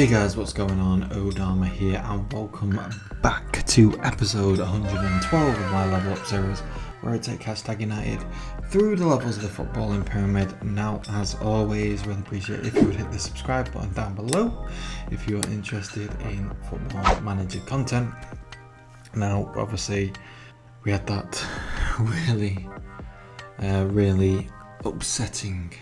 Hey guys, what's going on? Odama here and welcome back to episode 112 of my Level Up series, where I take Hashtag United through the levels of the footballing pyramid. Now, as always, really appreciate it if you would hit the subscribe button down below if you're interested in football manager content. Now, obviously, we had that really upsetting,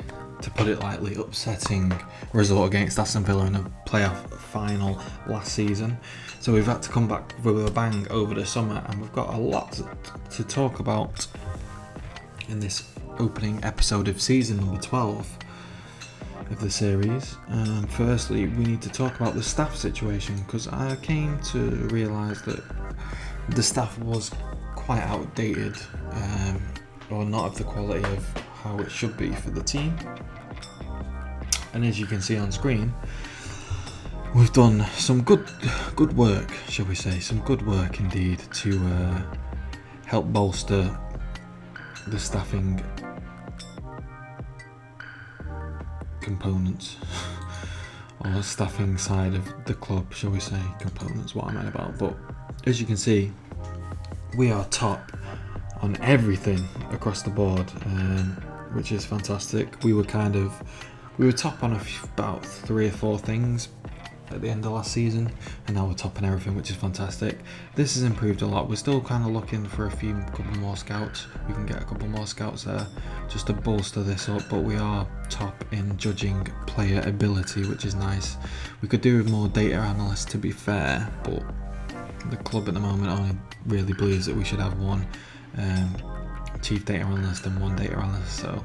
to put it lightly, upsetting result against Aston Villa in a playoff final last season. So we've had to come back with a bang over the summer, and we've got a lot to talk about in this opening episode of season number 12 of the series. Firstly, we need to talk about the staff situation, because I came to realise that the staff was quite outdated, or not of the quality of how it should be for the team. And as you can see on screen, we've done some good work, shall we say, some good work indeed to help bolster the staffing components, or the staffing side of the club, shall we say, components, what I meant about. But as you can see, we are top on everything across the board, which is fantastic. We were top on about 3 or 4 things at the end of last season, and now we're top on everything, which is fantastic. This has improved a lot. We're still kind of looking for a couple more scouts. We can get a couple more scouts there just to bolster this up, but we are top in judging player ability, which is nice. We could do with more data analysts, to be fair, but the club at the moment only really believes that we should have one chief data analyst and one data analyst, so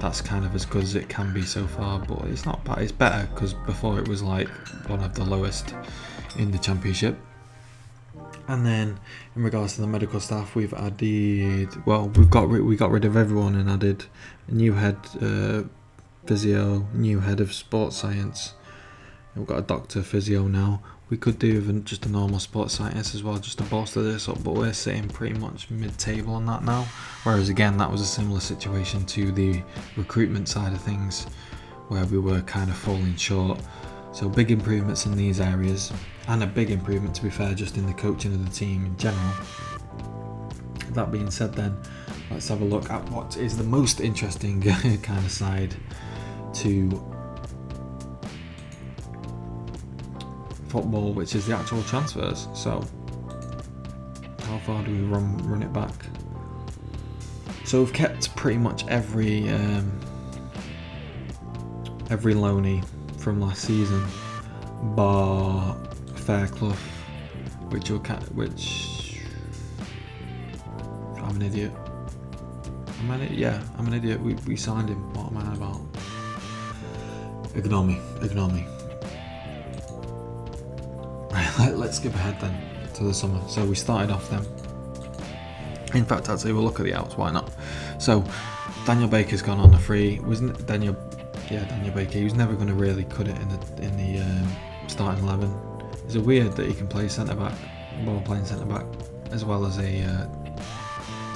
that's kind of as good as it can be so far. But it's not bad, it's better, because before it was like one of the lowest in the championship. And then in regards to the medical staff, we got rid of everyone and added a new head physio, new head of sports science. We've got a doctor physio now. We could do even just a normal sports scientist as well, just to bolster this up, but we're sitting pretty much mid-table on that now. Whereas again, that was a similar situation to the recruitment side of things, where we were kind of falling short. So big improvements in these areas, and a big improvement, to be fair, just in the coaching of the team in general. That being said, then let's have a look at what is the most interesting kind of side to football, which is the actual transfers. So how far do we run it back? So we've kept pretty much every loanee from last season, bar Fairclough, which I'm an idiot. I'm an idiot. We signed him. What am I about? Ignore me. Let's skip ahead then to the summer. So we started off then. In fact, I'd say we'll look at the outs. Why not? So Daniel Baker's gone on a free. Daniel Baker. He was never going to really cut it in the starting 11. Is it weird that he can play centre back, ball playing centre back, as well as a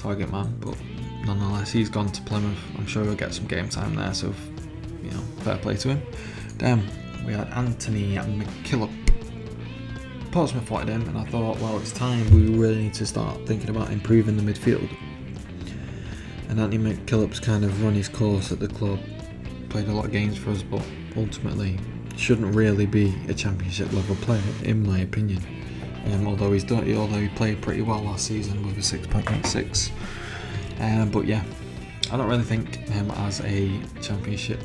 target man? But nonetheless, he's gone to Plymouth. I'm sure he'll get some game time there. So fair play to him. Then we had Anthony McKillop. Portsmouth wanted him, and I thought, well, it's time. We really need to start thinking about improving the midfield. And Anthony McKillop's kind of run his course at the club, played a lot of games for us, but ultimately shouldn't really be a championship level player, in my opinion. Although he played pretty well last season with a 6.86. But yeah, I don't really think him as a championship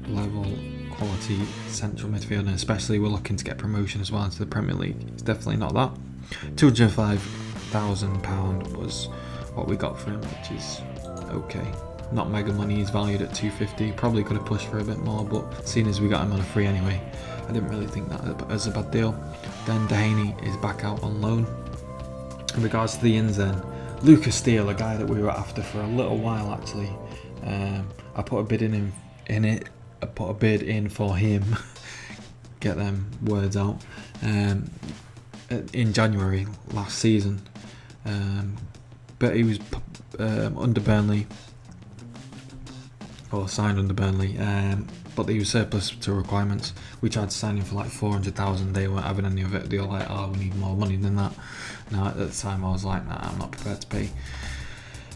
level quality central midfielder, and especially we're looking to get promotion as well into the Premier League. It's definitely not that. £205,000 was what we got for him, which is okay. Not mega money. He's valued at 250. Probably could have pushed for a bit more, but seeing as we got him on a free anyway, I didn't really think that as a bad deal. Then Dehaney is back out on loan. In regards to the ins then, Lucas Steele, a guy that we were after for a little while actually. I put a bid in for him. Get them words out. In January last season, but he was under Burnley, or signed under Burnley, but he was surplus to requirements. We tried to sign him for like 400,000. They weren't having any of it. They were like, oh, we need more money than that. Now at the time I was like, nah, I'm not prepared to pay.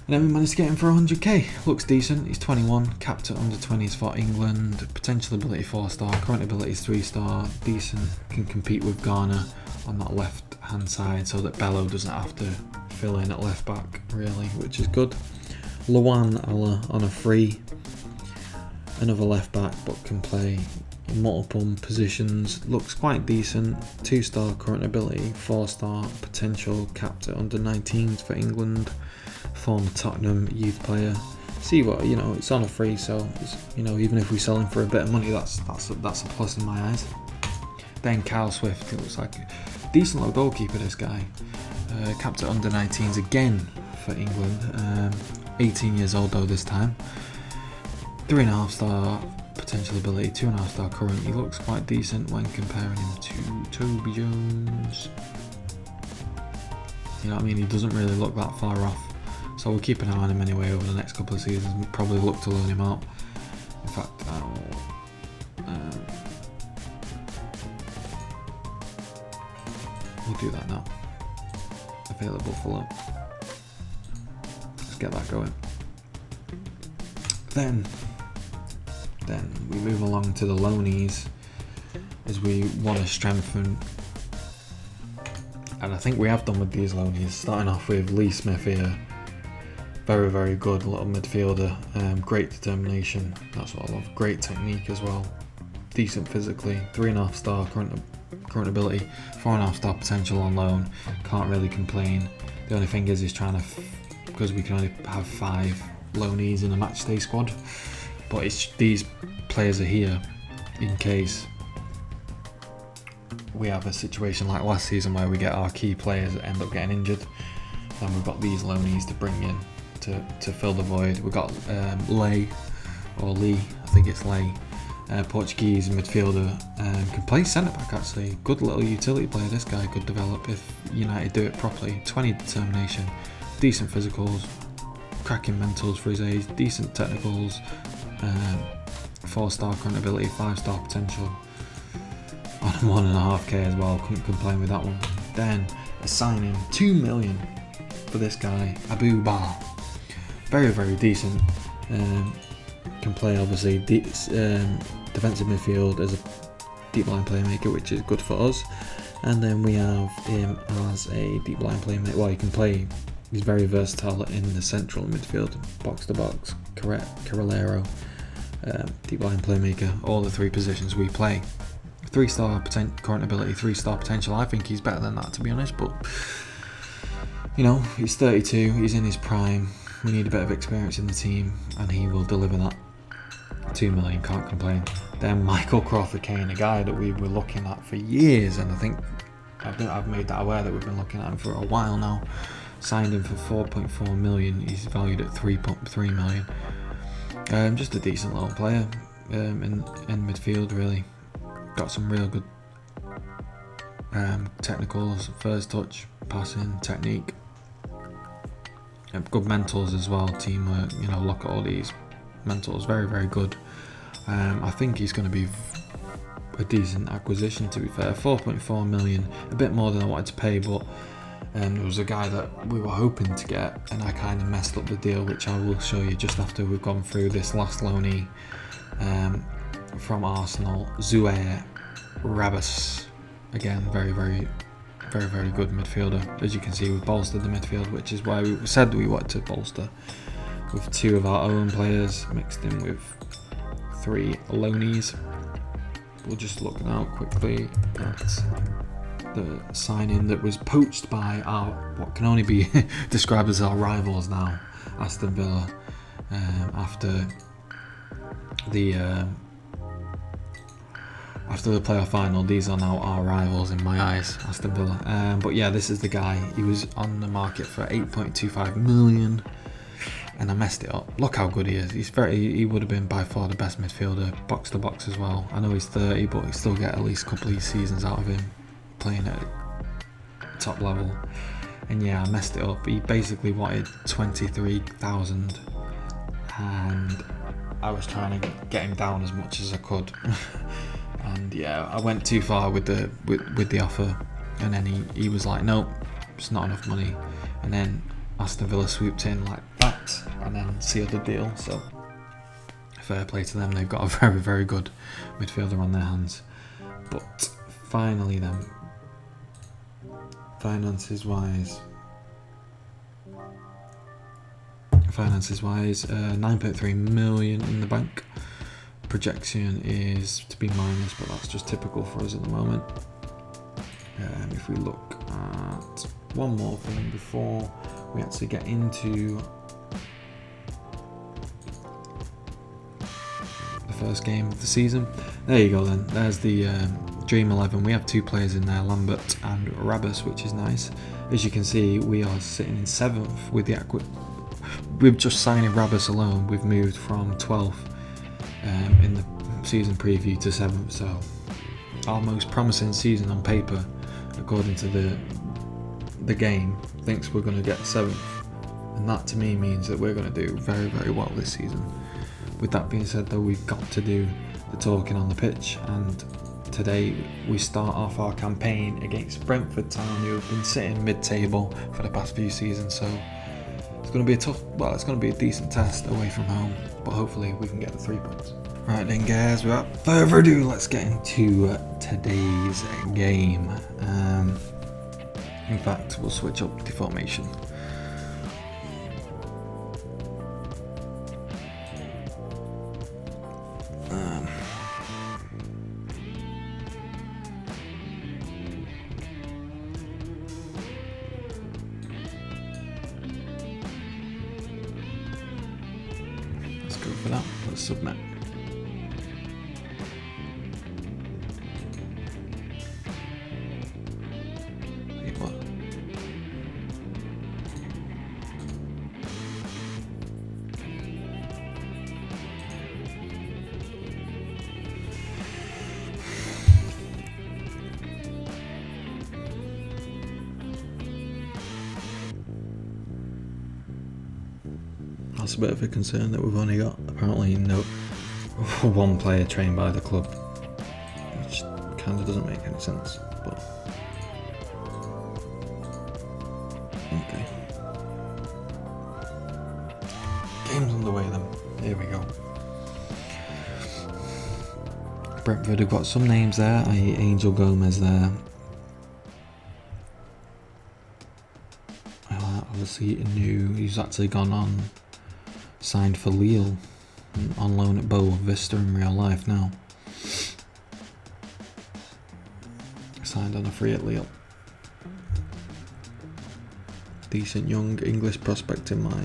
And then we managed to get him for 100k. Looks decent. He's 21, capped at under 20s for England. Potential ability 4-star, current ability is 3-star. Decent, can compete with Garner on that left hand side so that Bello doesn't have to fill in at left back really, which is good. Luan Allah on a free, another left back, but can play multiple positions. Looks quite decent. 2-star current ability, 4-star potential, capped at under 19s for England. Former Tottenham youth player. See what, you know, it's on a free, so it's, you know, even if we sell him for a bit of money, that's a plus in my eyes. Then Kyle Swift, it looks like a decent little goalkeeper, this guy. Capped at under 19s again for England. 18 years old though this time. 3.5-star potential ability, 2.5-star current. He looks quite decent when comparing him to Toby Jones. You know what I mean? He doesn't really look that far off. So we'll keep an eye on him anyway over the next couple of seasons. We'll probably look to loan him out. In fact, we'll do that now. Available for loan. Let's get that going. Then we move along to the loanees as we want to strengthen. And I think we have done with these loanees. Starting off with Lee Smith here. Very, very good little midfielder. Great determination. That's what I love. Great technique as well. Decent physically. 3.5-star current ability. 4.5-star potential on loan. Can't really complain. The only thing is he's trying to, because we can only have 5 loanees in a matchday squad. But these players are here in case we have a situation like last season where we get our key players that end up getting injured. Then we've got these loanees to bring in to fill the void. We've got Lee, I think it's Lee, Portuguese midfielder, can play centre back actually. Good little utility player. This guy could develop if United do it properly. 20 determination, decent physicals, cracking mentals for his age, decent technicals, 4-star current ability, 5-star potential. On 1.5k as well, couldn't complain with that one. Then assigning 2 million for this guy, Abu Bar. Very, very decent. Can play obviously defensive midfield as a deep line playmaker, which is good for us. And then we have him as a deep line playmaker. Well, he can play. He's very versatile in the central midfield, box to box, Carrilero, deep line playmaker. All the 3 positions we play. 3-star current ability, 3-star potential. I think he's better than that, to be honest, but you know, he's 32, he's in his prime. We need a bit of experience in the team, and he will deliver that. 2 million, can't complain. Then Michael Crawford-Kane, a guy that we were looking at for years, and I think I've made that aware that we've been looking at him for a while now. Signed him for 4.4 million. He's valued at 3.3 million. Just a decent little player in midfield, really. Got some real good technicals, first touch, passing, technique. Good mentals as well, teamwork. You know, look at all these mentals, very, very good. I think he's going to be a decent acquisition, to be fair. 4.4 million, a bit more than I wanted to pay, but there was a guy that we were hoping to get, and I kind of messed up the deal, which I will show you just after we've gone through this last loanee from Arsenal, Zouair Rabas. Again, very, very, very, very good midfielder. As you can see, we've bolstered the midfield, which is why we said we wanted to bolster with 2 of our own players mixed in with 3 loanees. We'll just look now quickly at the signing that was poached by our, what can only be described as our rivals now, Aston Villa, after the playoff final. These are now our rivals in my eyes, Aston Villa. But yeah, this is the guy. He was on the market for 8.25 million, and I messed it up. Look how good he is. He would have been by far the best midfielder, box to box as well. I know he's 30, but you still get at least a couple of seasons out of him playing at top level. And yeah, I messed it up. He basically wanted 23,000, and I was trying to get him down as much as I could. And yeah, I went too far with the offer, and then he was like, nope, it's not enough money. And then Aston Villa swooped in like that and then sealed the deal. So fair play to them, they've got a very, very good midfielder on their hands. But finally then, finances wise, 9.3 million in the bank. Projection is to be minus, but that's just typical for us at the moment. If we look at one more thing before we actually get into the first game of the season. There you go then, there's the Dream 11. We have 2 players in there, Lambert and Rabus, which is nice. As you can see, we are sitting in 7th with the We've just signing Rabus alone, we've moved from 12th in the season preview to 7th, so our most promising season on paper, according to the game, thinks we're going to get 7th, and that to me means that we're going to do very, very well this season. With that being said though, we've got to do the talking on the pitch, and today we start off our campaign against Brentford Town, who have been sitting mid-table for the past few seasons, so it's going to be it's going to be a decent test away from home, but hopefully we can get the 3 points. Right then guys, without further ado, let's get into today's game. In fact, we'll switch up the formation. Let's go for that. Let's submit. That's a bit of a concern that we've only got apparently one player trained by the club, which kind of doesn't make any sense, but okay. Game's underway then. Here we go. Brentford have got some names there, i.e. Angel Gomez there. Obviously new, he's actually gone on, signed for Lille, on loan at Boa Vista in real life now. Signed on a free at Lille. Decent young English prospect in my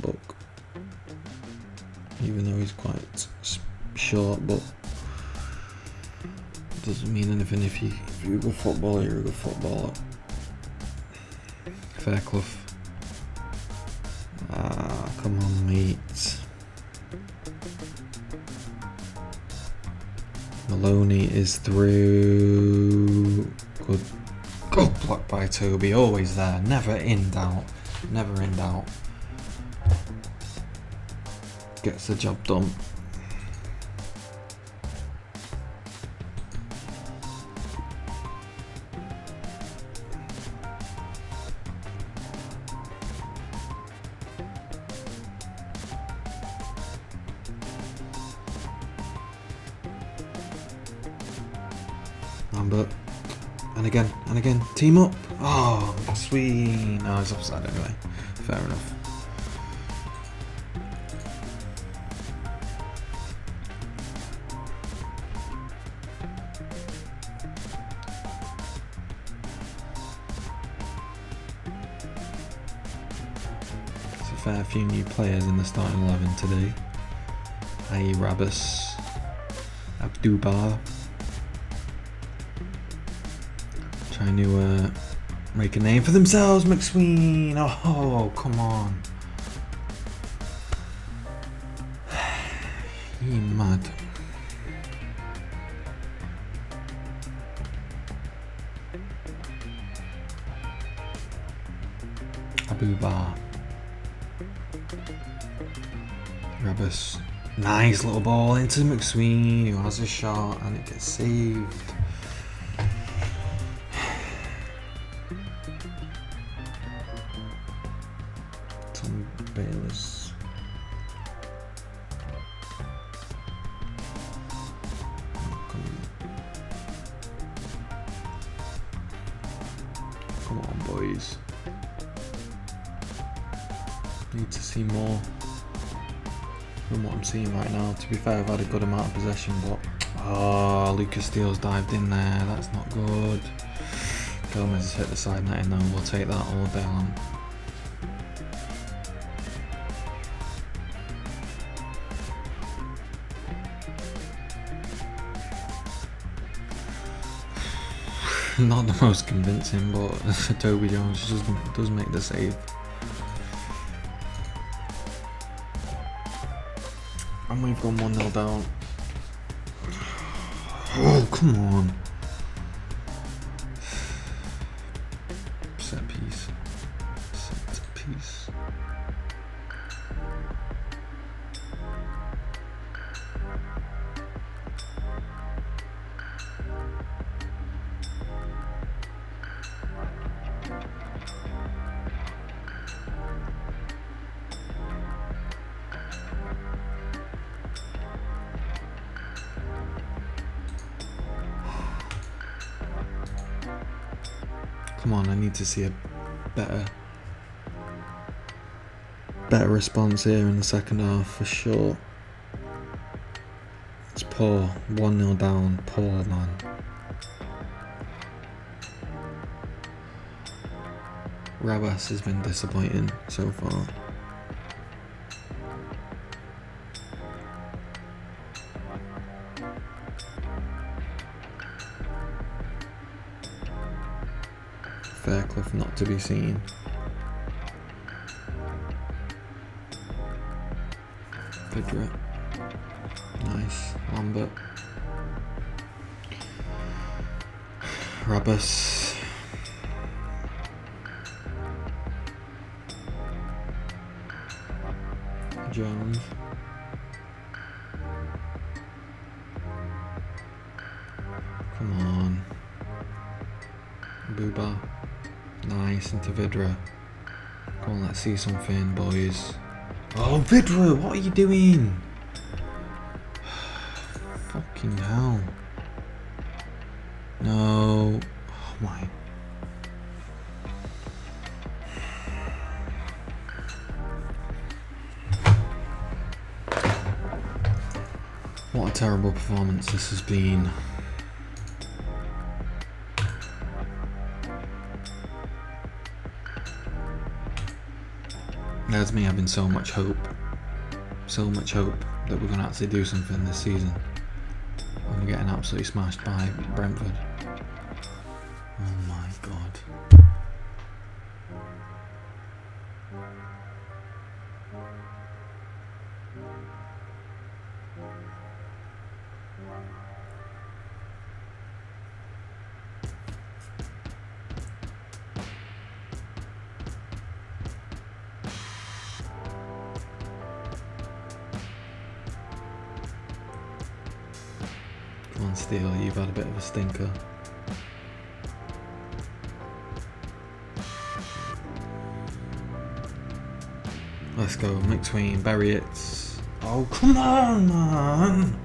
book, even though he's quite short, but doesn't mean anything. If you're a good footballer, you're a good footballer. Fairclough. Come on, mate. Maloney is through. Good block by Toby. Always there. Never in doubt. Never in doubt. Gets the job done. Lambert, and again, team up. Oh, sweet. No, it's offside anyway. Fair enough. There's a fair few new players in the starting 11 today, i.e. Rabus, Abdubar. Trying to make a name for themselves, McSween. Oh, come on. You mad. Abubar. Rabus. Nice little ball into McSween, who has a shot, and it gets saved. Tom Bayless. Come on, boys. Need to see more than what I'm seeing right now. To be fair, I've had a good amount of possession, but Lucas Steele's dived in there. That's not good. Gomez has hit the side netting though. We'll take that all day long. Not the most convincing, but Toby Jones does make the save. And we've gone 1-0 down. Oh, come on. Set piece. Set piece. Come on, I need to see a better response here in the second half for sure. It's poor. 1-0 down. Poor, man. Rabas has been disappointing so far. Fairclough not to be seen. Vidra. Nice. Lambert. Rabas. Jones. Come on. Booba. Nice, into Vidra. Come on, let's see something, boys. Oh, Vidra, what are you doing? Fucking hell. No. Oh my. What a terrible performance this has been. There's me having so much hope that we're going to actually do something this season. And we're getting absolutely smashed by Brentford. Oh my god. Come on, Steele, you've had a bit of a stinker. Let's go, McSween, bury it. Oh, come on, man!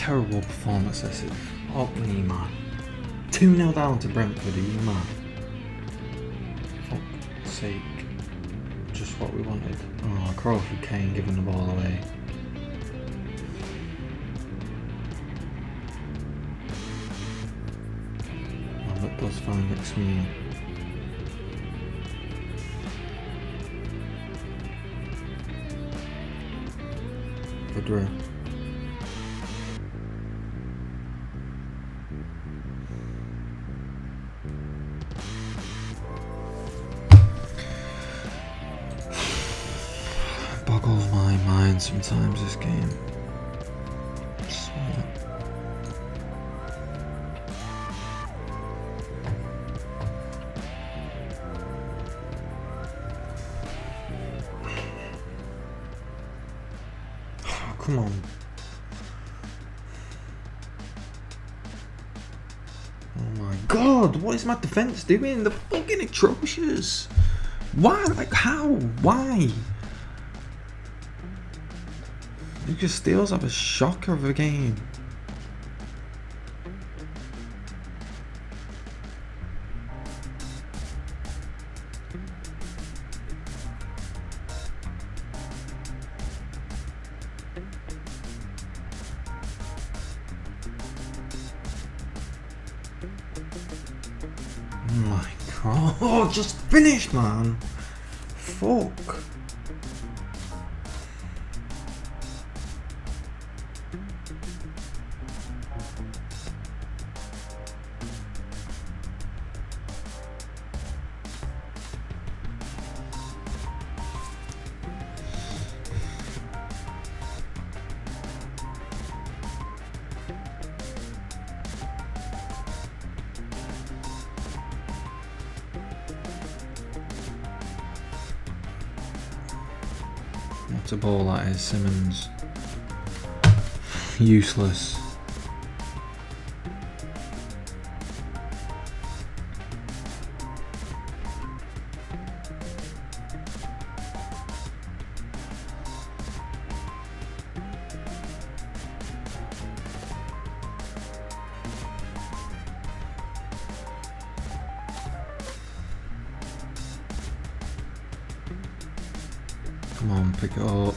terrible performance this is. Fuck me, man. 2-0 down to Brentford, are you mad? Fuck's sake. Just what we wanted. Oh, Crawford Kane giving the ball away. Oh, that does find McSweeney. Good row. Boggles my mind sometimes, this game. So, oh, come on. Oh my god, what is my defence doing? They're fucking atrocious. Why? Like, how? Why? Lucas Steele's have a shocker of a game. Oh my god, oh, just finish, man. Fuck. What a ball that is, Simmons. Useless. Come on, pick it up.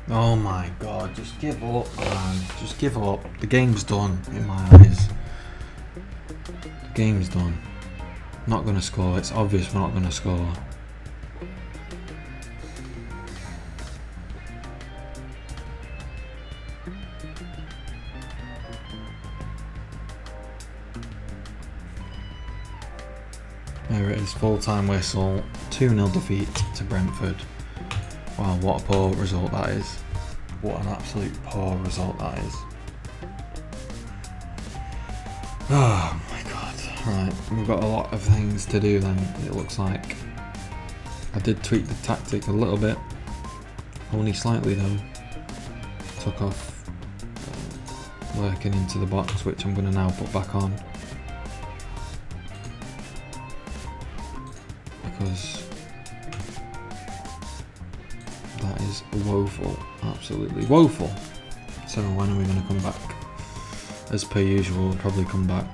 Oh my god, just give up, man. Just give up. The game's done in my eyes. The game's done. Not gonna score. It's obvious we're not gonna score. There it is, full-time whistle, 2-0 defeat to Brentford. Wow, what a poor result that is. What an absolute poor result that is. Oh my god. Right, we've got a lot of things to do then, it looks like. I did tweak the tactic a little bit, only slightly though. Took off working into the box, which I'm going to now put back on. Because that is woeful, absolutely woeful. So when are we going to come back? As per usual, we'll probably come back.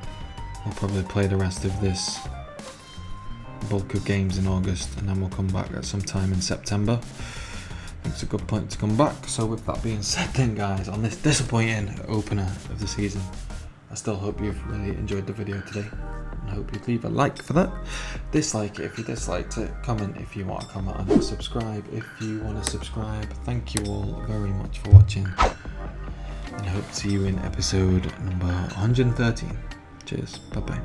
We'll probably play the rest of this bulk of games in August, and then we'll come back at some time in September. I think it's a good point to come back. So with that being said then guys, on this disappointing opener of the season, I still hope you've really enjoyed the video today. I hope you'd leave a like for that, dislike it if you disliked it, comment if you want to comment, and subscribe if you want to subscribe. Thank you all very much for watching, and I hope to see you in episode number 113. Cheers, bye bye.